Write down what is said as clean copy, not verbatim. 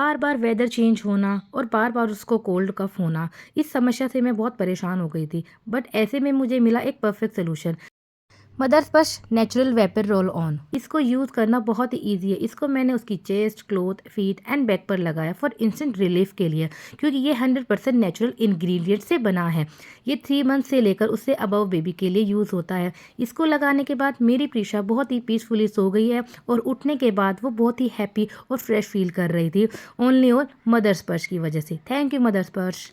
बार बार weather change होना और बार बार उसको कोल्ड कफ होना, इस समस्या से मैं बहुत परेशान हो गई थी। बट ऐसे में मुझे मिला एक परफेक्ट सोल्यूशन, मदर स्पर्श नेचुरल वेपर रोल ऑन। इसको यूज़ करना बहुत ही ईजी है। इसको मैंने उसकी chest, cloth, feet and back पर लगाया फॉर इंस्टेंट रिलीफ के लिए, क्योंकि ये 100% नेचुरल इंग्रेडिएंट से बना है। ये 3 मंथ से लेकर उससे अबव बेबी के लिए यूज़ होता है। इसको लगाने के बाद मेरी प्रीशा बहुत ही पीसफुली सो गई है और उठने के बाद वो बहुत ही हैप्पी और फ्रेश फील कर रही थी, ओनली और मदर स्पर्श की वजह से। थैंक यू मदर स्पर्श।